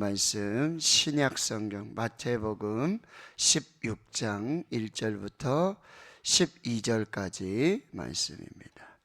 말씀 신약성경 마태복음 16장 1절부터 12절까지 말씀입니다.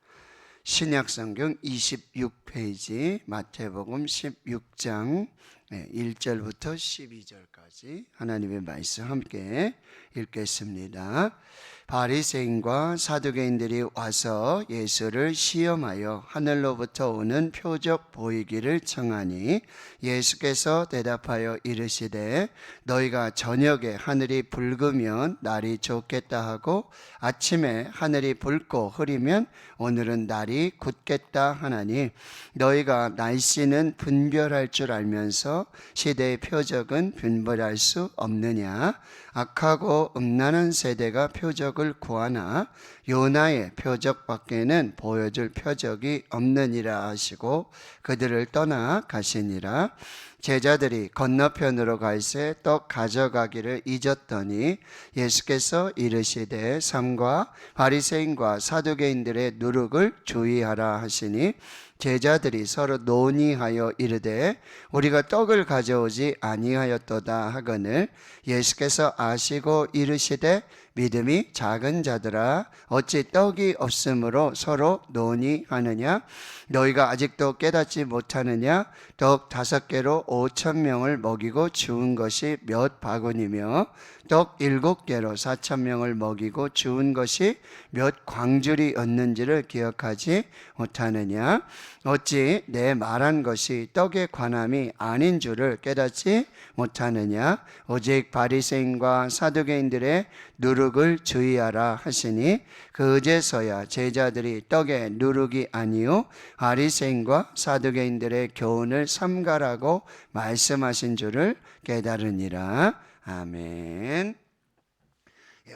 신약성경 26페이지 마태복음 16장 1절부터 12절까지 하나님의 말씀 함께 읽겠습니다. 바리새인과 사두개인들이 와서 예수를 시험하여 하늘로부터 오는 표적 보이기를 청하니 예수께서 대답하여 이르시되 너희가 저녁에 하늘이 붉으면 날이 좋겠다 하고 아침에 하늘이 붉고 흐리면 오늘은 날이 굳겠다 하나니 너희가 날씨는 분별할 줄 알면서 시대의 표적은 분별할 수 없느냐? 악하고 음란한 세대가 표적을 구하나 요나의 표적밖에는 보여줄 표적이 없느니라 하시고 그들을 떠나 가시니라. 제자들이 건너편으로 갈새 떡 가져가기를 잊었더니 예수께서 이르시되 삼가 바리새인과 사두개인들의 누룩을 주의하라 하시니 제자들이 서로 논의하여 이르되 우리가 떡을 가져오지 아니하였도다 하거늘 예수께서 아시고 이르시되 믿음이 작은 자들아 어찌 떡이 없으므로 서로 논의하느냐 너희가 아직도 깨닫지 못하느냐 떡 5개로 5,000명을 먹이고 주운 것이 몇 바구니며 떡 7개로 4,000명을 먹이고 주운 것이 몇 광주리였는지를 기억하지 못하느냐 어찌 내 말한 것이 떡의 관함이 아닌 줄을 깨닫지 못하느냐 오직 바리새인과 사두개인들의 누룩을 주의하라 하시니 그제서야 제자들이 떡의 누룩이 아니요 바리새인과 사두개인들의 교훈을 삼가라고 말씀하신 줄을 깨달으니라. 아멘.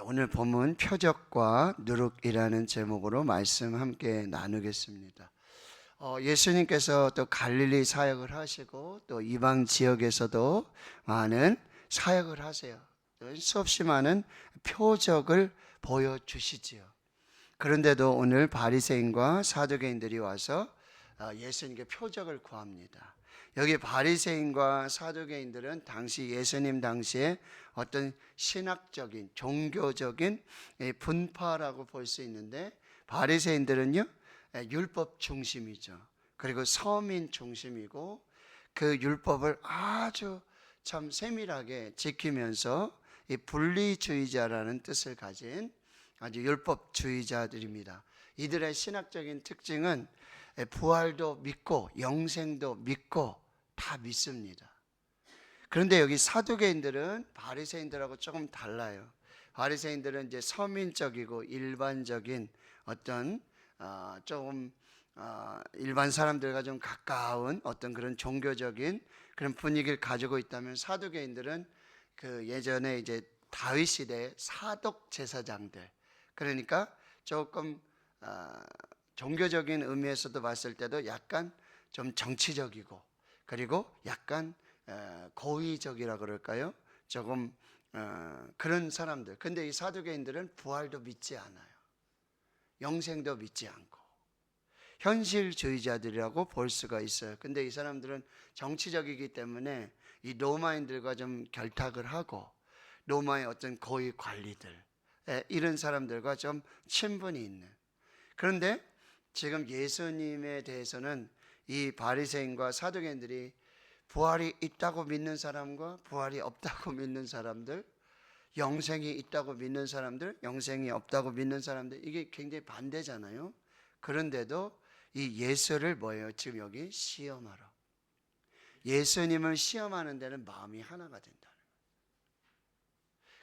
오늘 본문 표적과 누룩이라는 제목으로 말씀 함께 나누겠습니다. 예수님께서 또 갈릴리 사역을 하시고 또 이방 지역에서도 많은 사역을 하세요. 수없이 많은 표적을 보여주시지요. 그런데도 오늘 바리새인과 사두개인들이 와서 예수님께 표적을 구합니다. 여기 바리새인과 사두개인들은 당시 예수님 당시에 어떤 신학적인 종교적인 분파라고 볼 수 있는데 바리새인들은요 율법 중심이죠. 그리고 서민 중심이고 그 율법을 아주 참 세밀하게 지키면서 이 분리주의자라는 뜻을 가진 아주 율법주의자들입니다. 이들의 신학적인 특징은 부활도 믿고 영생도 믿고 다 믿습니다. 그런데 여기 사두개인들은 바리새인들하고 조금 달라요. 바리새인들은 이제 서민적이고 일반적인 어떤 조금 일반 사람들과 좀 가까운 어떤 그런 종교적인 그런 분위기를 가지고 있다면 사두개인들은 그 예전에 이제 다윗 시대의 사독 제사장들 그러니까 조금 종교적인 의미에서도 봤을 때도 약간 좀 정치적이고 그리고 약간 고의적이라 그럴까요? 조금 그런 사람들. 근데 이 사두개인들은 부활도 믿지 않아요. 영생도 믿지 않고 현실주의자들이라고 볼 수가 있어요. 근데 이 사람들은 정치적이기 때문에 이 로마인들과 좀 결탁을 하고 로마의 어떤 고위 관리들 이런 사람들과 좀 친분이 있는. 그런데 지금 예수님에 대해서는 이 바리새인과 사두개인들이 부활이 있다고 믿는 사람과 부활이 없다고 믿는 사람들, 영생이 있다고 믿는 사람들, 영생이 없다고 믿는 사람들, 이게 굉장히 반대잖아요. 그런데도 이 예수를 뭐예요? 지금 여기 시험하러. 예수님을 시험하는 데는 마음이 하나가 된다는 거예요.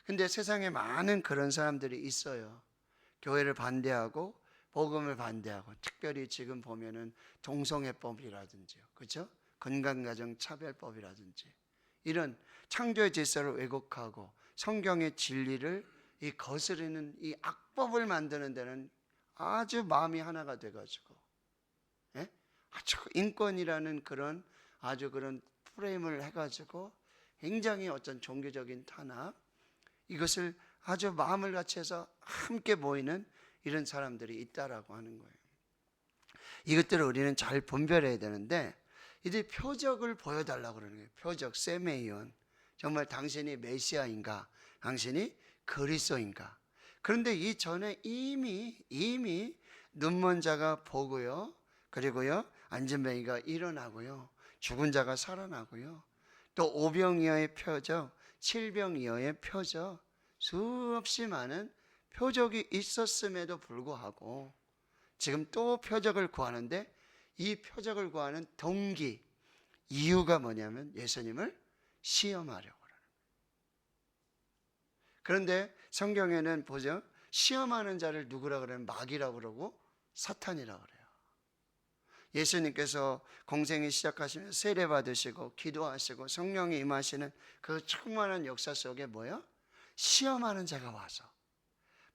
근데 세상에 많은 그런 사람들이 있어요. 교회를 반대하고 복음을 반대하고 특별히 지금 보면은 동성애법이라든지요. 그렇죠? 건강가정 차별법이라든지 이런 창조의 질서를 왜곡하고 성경의 진리를 이 거스르는 이 악법을 만드는 데는 아주 마음이 하나가 돼가지고 아주 인권이라는 그런 아주 그런 프레임을 해가지고 굉장히 어떤 종교적인 탄압 이것을 아주 마음을 같이 해서 함께 모이는 이런 사람들이 있다라고 하는 거예요. 이것들을 우리는 잘 분별해야 되는데 이들이 표적을 보여달라고 그러는 거예요. 표적, 세메이온. 정말 당신이 메시아인가? 당신이 그리스도인가? 그런데 이전에 이미 눈먼 자가 보고요. 그리고요, 안진뱅이가 일어나고요. 죽은 자가 살아나고요. 또 오병이어의 표적, 칠병이어의 표적, 수없이 많은 표적이 있었음에도 불구하고 지금 또 표적을 구하는데, 이 표적을 구하는 동기, 이유가 뭐냐면 예수님을 시험하려고 그러는 거예요. 그런데 성경에는 보죠, 시험하는 자를 누구라 그러면 마귀라고 그러고 사탄이라고 그래요. 예수님께서 공생이 시작하시면 세례 받으시고 기도하시고 성령이 임하시는 그 충만한 역사 속에 뭐예요? 시험하는 자가 와서,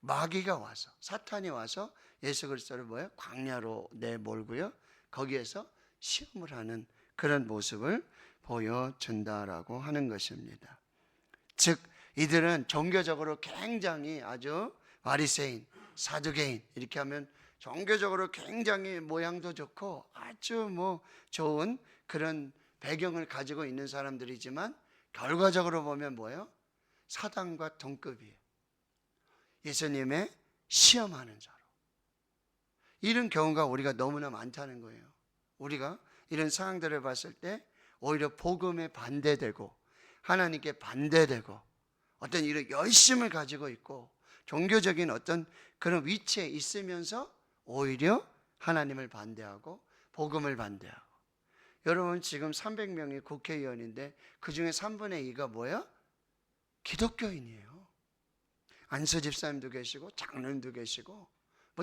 마귀가 와서, 사탄이 와서 예수 그리스도를 뭐예요? 광야로 내몰고요, 거기에서 시험을 하는 그런 모습을 보여준다라고 하는 것입니다. 즉 이들은 종교적으로 굉장히 아주 바리새인, 사두개인 이렇게 하면 종교적으로 굉장히 모양도 좋고 아주 좋은 그런 배경을 가지고 있는 사람들이지만 결과적으로 보면 뭐예요? 사단과 동급이에요. 예수님의 시험하는 자로. 이런 경우가 우리가 너무나 많다는 거예요. 우리가 이런 상황들을 봤을 때 오히려 복음에 반대되고 하나님께 반대되고 어떤 이런 열심을 가지고 있고 종교적인 어떤 그런 위치에 있으면서 오히려 하나님을 반대하고 복음을 반대하고. 여러분 지금 300명이 국회의원인데 그 중에 3분의 2가 뭐야? 기독교인이에요. 안수 집사님도 계시고 장로님도 계시고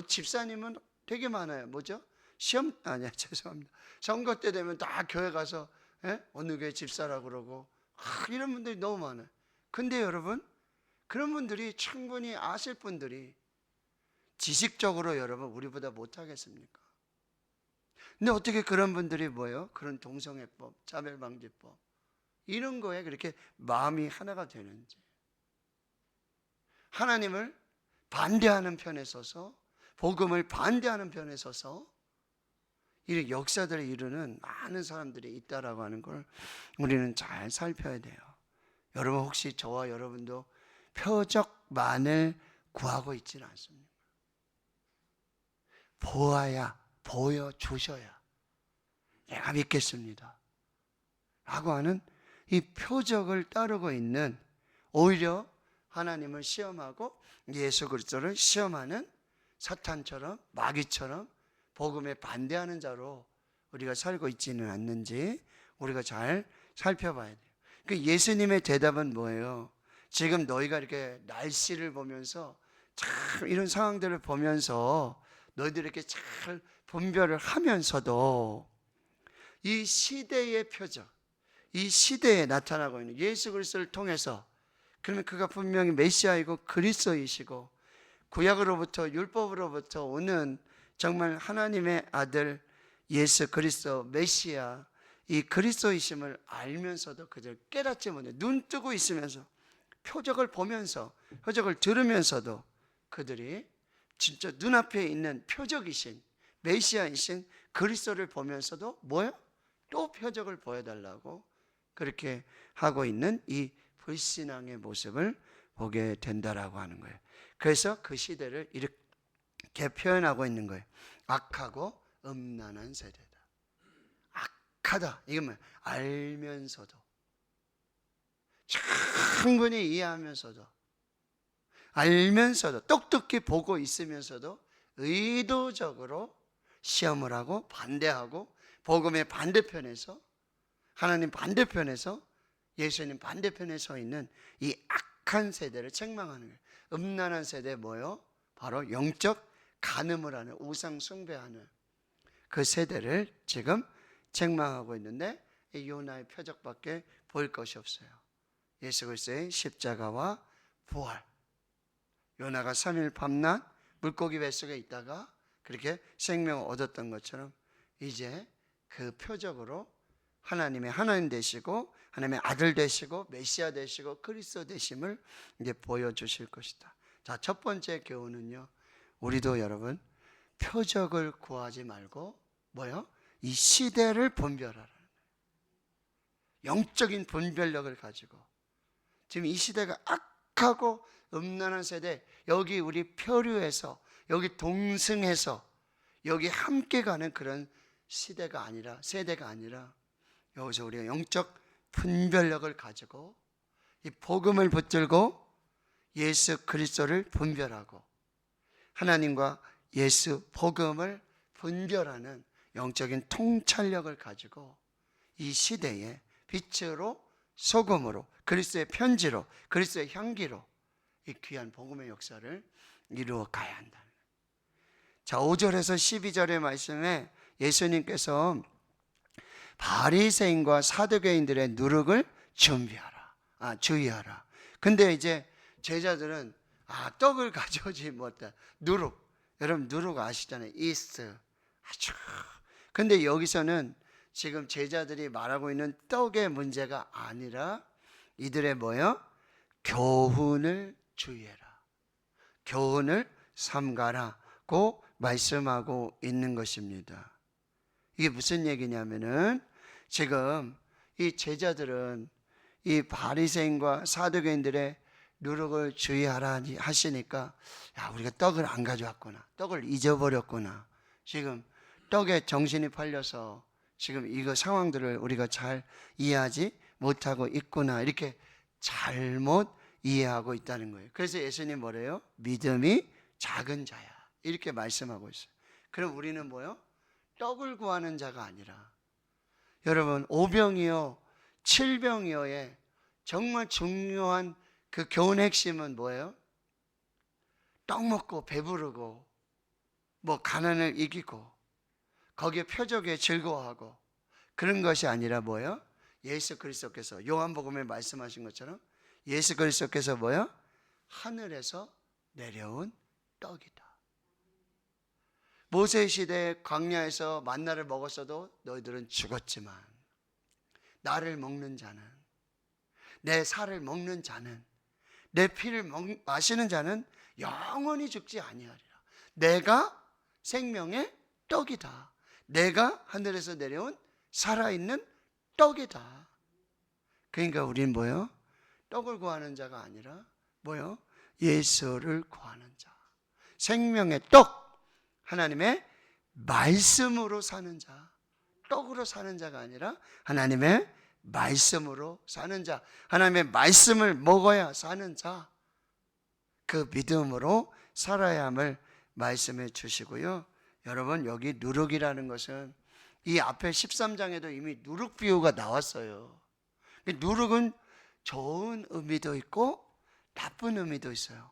집사님은 되게 많아요. 뭐죠? 죄송합니다. 선거 때 되면 다 교회 가서 어느 교회 집사라고 그러고 이런 분들이 너무 많아요. 근데 여러분 그런 분들이 충분히 아실 분들이 지식적으로 여러분 우리보다 못하겠습니까? 근데 어떻게 그런 분들이 뭐예요? 그런 동성애법, 차별방지법 이런 거에 그렇게 마음이 하나가 되는지, 하나님을 반대하는 편에 서서 복음을 반대하는 편에 서서 이런 역사들을 이루는 많은 사람들이 있다라고 하는 걸 우리는 잘 살펴야 돼요. 여러분 혹시 저와 여러분도 표적만을 구하고 있지는 않습니까? 보여주셔야 내가 믿겠습니다 라고 하는 이 표적을 따르고 있는, 오히려 하나님을 시험하고 예수 그리스도를 시험하는 사탄처럼 마귀처럼 복음에 반대하는 자로 우리가 살고 있지는 않는지 우리가 잘 살펴봐야 돼요. 그 예수님의 대답은 뭐예요? 지금 너희가 이렇게 날씨를 보면서 참 이런 상황들을 보면서 너희들이 이렇게 잘 분별을 하면서도 이 시대의 표적, 이 시대에 나타나고 있는 예수 그리스도를 통해서, 그러면 그가 분명히 메시아이고 그리스도이시고 구약으로부터 율법으로부터 오는 정말 하나님의 아들 예수 그리스도 메시아, 이 그리스도이심을 알면서도 그들 깨닫지 못해 눈 뜨고 있으면서 표적을 보면서 표적을 들으면서도 그들이 진짜 눈앞에 있는 표적이신 메시아이신 그리스도를 보면서도 뭐요? 또 표적을 보여달라고 그렇게 하고 있는 이 불신앙의 모습을 보게 된다라고 하는 거예요. 그래서 그 시대를 이렇게 표현하고 있는 거예요. 악하고 음란한 세대다. 악하다. 이건 뭐예요? 알면서도, 충분히 이해하면서도, 알면서도, 똑똑히 보고 있으면서도 의도적으로 시험을 하고 반대하고 복음의 반대편에서, 하나님 반대편에서, 예수님 반대편에 서 있는 이 악한 세대를 책망하는 거예요. 음란한 세대 뭐예요? 바로 영적 간음을 하는, 우상 숭배하는 그 세대를 지금 책망하고 있는데, 이 요나의 표적밖에 보일 것이 없어요. 예수 그리스도의 십자가와 부활. 요나가 3일 밤낮 물고기 뱃속에 있다가 그렇게 생명을 얻었던 것처럼 이제 그 표적으로 하나님의 하나님 되시고 하나님의 아들 되시고 메시아 되시고 그리스도 되심을 이제 보여주실 것이다. 자, 첫 번째 교훈은요, 우리도 여러분 표적을 구하지 말고 뭐요? 이 시대를 분별하라는 거예요. 영적인 분별력을 가지고, 지금 이 시대가 악하고 음란한 세대, 여기 우리 표류해서, 여기 동승해서, 여기 함께 가는 그런 세대가 아니라 여기서 우리가 영적 분별력을 가지고 이 복음을 붙들고 예수 그리스도를 분별하고 하나님과 예수 복음을 분별하는 영적인 통찰력을 가지고 이 시대에 빛으로 소금으로 그리스도의 편지로 그리스도의 향기로 이 귀한 복음의 역사를 이루어 가야 한다. 자, 5절에서 12절의 말씀에 예수님께서 바리새인과 사두개인들의 누룩을 주의하라. 근데 이제 제자들은 떡을 가져오지 못해. 누룩, 여러분 누룩 아시잖아요. 이스트. 아주. 근데 여기서는 지금 제자들이 말하고 있는 떡의 문제가 아니라 이들의 뭐요? 교훈을 주의해라. 교훈을 삼가라고 말씀하고 있는 것입니다. 이게 무슨 얘기냐면은 지금 이 제자들은 이 바리새인과 사두개인들의 누룩을 주의하라 하시니까, 야, 우리가 떡을 안 가져왔구나, 떡을 잊어버렸구나, 지금 떡에 정신이 팔려서 지금 이거 상황들을 우리가 잘 이해하지 못하고 있구나, 이렇게 잘못 이해하고 있다는 거예요. 그래서 예수님 뭐래요? 믿음이 작은 자야, 이렇게 말씀하고 있어요. 그럼 우리는 뭐요? 떡을 구하는 자가 아니라, 여러분 5병이요 7병이요의 정말 중요한 그 교훈의 핵심은 뭐예요? 떡 먹고 배부르고 뭐 가난을 이기고 거기에 표적에 즐거워하고 그런 것이 아니라 뭐예요? 예수 그리스도께서 요한복음에 말씀하신 것처럼 예수 그리스도께서 뭐예요? 하늘에서 내려온 떡이다. 모세 시대 광야에서 만나를 먹었어도 너희들은 죽었지만 나를 먹는 자는, 내 살을 먹는 자는, 내 피를 마시는 자는 영원히 죽지 아니하리라. 내가 생명의 떡이다. 내가 하늘에서 내려온 살아있는 떡이다. 그러니까 우리는 뭐예요? 떡을 구하는 자가 아니라 뭐예요? 예수를 구하는 자. 생명의 떡, 하나님의 말씀으로 사는 자. 떡으로 사는 자가 아니라 하나님의 말씀으로 사는 자. 하나님의 말씀을 먹어야 사는 자. 그 믿음으로 살아야 함을 말씀해 주시고요. 여러분, 여기 누룩이라는 것은 이 앞에 13장에도 이미 누룩 비유가 나왔어요. 누룩은 좋은 의미도 있고 나쁜 의미도 있어요.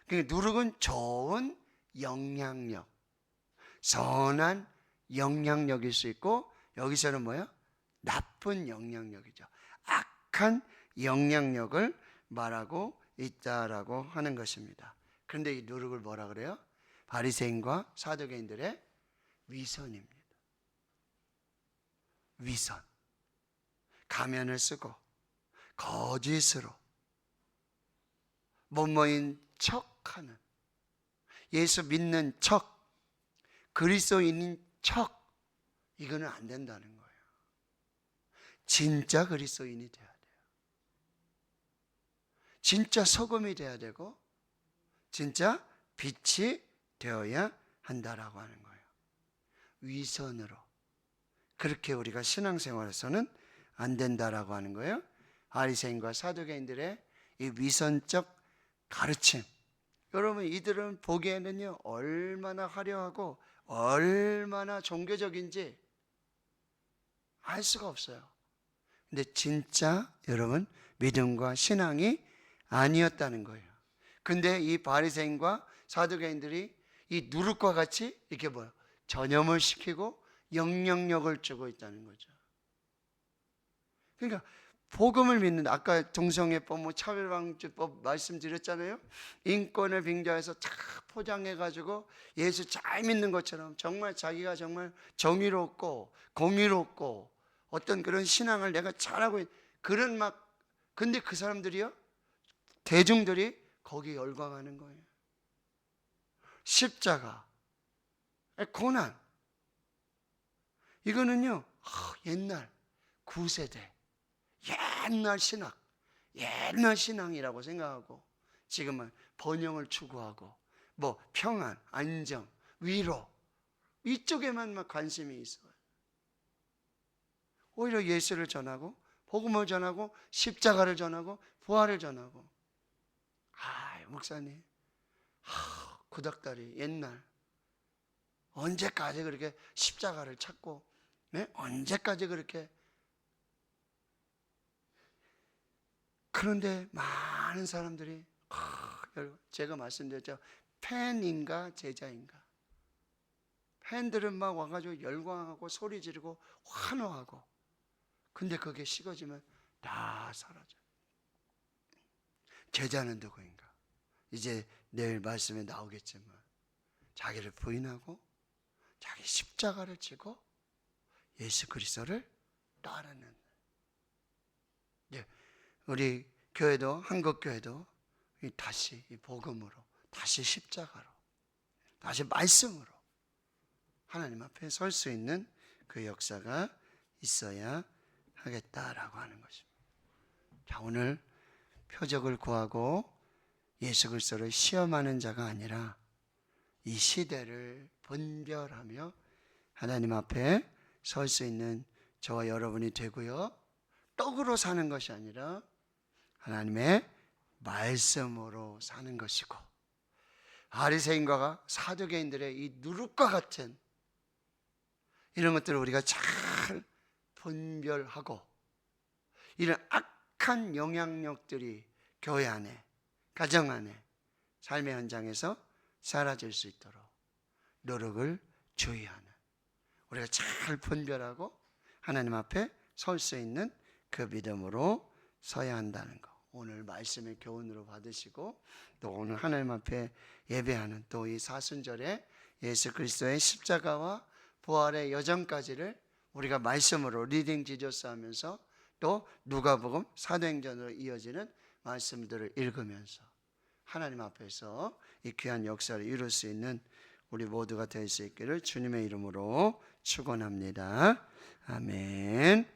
누룩은 좋은 영향력, 선한 영향력일 수 있고, 여기서는 뭐야? 나쁜 영향력이죠. 악한 영향력을 말하고 있다라고 하는 것입니다. 그런데 이 누룩을 뭐라 그래요? 바리새인과 사두개인들의 위선입니다. 위선. 가면을 쓰고 거짓으로 모모인 척하는, 예수 믿는 척, 그리스도인인 척, 이거는 안 된다는 거예요. 진짜 그리스도인이 돼야 돼요. 진짜 소금이 돼야 되고 진짜 빛이 되어야 한다라고 하는 거예요. 위선으로 그렇게 우리가 신앙생활에서는 안 된다라고 하는 거예요. 바리새인과 사두개인들의 이 위선적 가르침, 여러분 이들은 보기에는요 얼마나 화려하고 얼마나 종교적인지 알 수가 없어요. 근데 진짜 여러분 믿음과 신앙이 아니었다는 거예요. 근데 이 바리새인과 사두개인들이 이 누룩과 같이 이렇게 뭐요? 전염을 시키고 영향력을 주고 있다는 거죠. 그러니까 복음을 믿는, 아까 동성애법, 차별방지법 말씀드렸잖아요. 인권을 빙자해서 다 포장해가지고 예수 잘 믿는 것처럼 정말 자기가 정말 정의롭고 공의롭고 어떤 그런 신앙을 내가 잘하고 그런 근데 그 사람들이요, 대중들이 거기에 열광하는 거예요. 십자가, 고난, 이거는요 옛날 9세대 옛날 신학, 옛날 신앙이라고 생각하고 지금은 번영을 추구하고 뭐 평안, 안정, 위로 이쪽에만 막 관심이 있어요. 오히려 예수를 전하고 복음을 전하고 십자가를 전하고 부활을 전하고. 목사님, 구닥다리 옛날 언제까지 그렇게 십자가를 찾고, 네? 언제까지 그렇게. 그런데 많은 사람들이 제가 말씀드렸죠. 팬인가 제자인가. 팬들은 막 와가지고 열광하고 소리 지르고 환호하고, 근데 그게 식어지면 다 사라져요. 제자는 누구인가? 이제 내일 말씀에 나오겠지만 자기를 부인하고 자기 십자가를 지고 예수 그리스도를 따르는. 우리 교회도, 한국 교회도 다시 이 복음으로, 다시 십자가로, 다시 말씀으로 하나님 앞에 설 수 있는 그 역사가 있어야 하겠다라고 하는 것입니다. 자, 오늘 표적을 구하고 예수 그리스도를 시험하는 자가 아니라 이 시대를 분별하며 하나님 앞에 설 수 있는 저와 여러분이 되고요. 떡으로 사는 것이 아니라 하나님의 말씀으로 사는 것이고, 바리새인과 사두개인들의 이 누룩과 같은 이런 것들을 우리가 잘 분별하고 이런 악한 영향력들이 교회 안에, 가정 안에, 삶의 현장에서 사라질 수 있도록 노력을 주의하는, 우리가 잘 분별하고 하나님 앞에 설 수 있는 그 믿음으로 서야 한다는 것, 오늘 말씀의 교훈으로 받으시고, 또 오늘 하나님 앞에 예배하는 또 이 사순절에 예수 그리스도의 십자가와 부활의 여정까지를 우리가 말씀으로 리딩 지저스 하면서, 또 누가복음, 사도행전으로 이어지는 말씀들을 읽으면서 하나님 앞에서 이 귀한 역사를 이룰 수 있는 우리 모두가 될 수 있기를 주님의 이름으로 축원합니다. 아멘.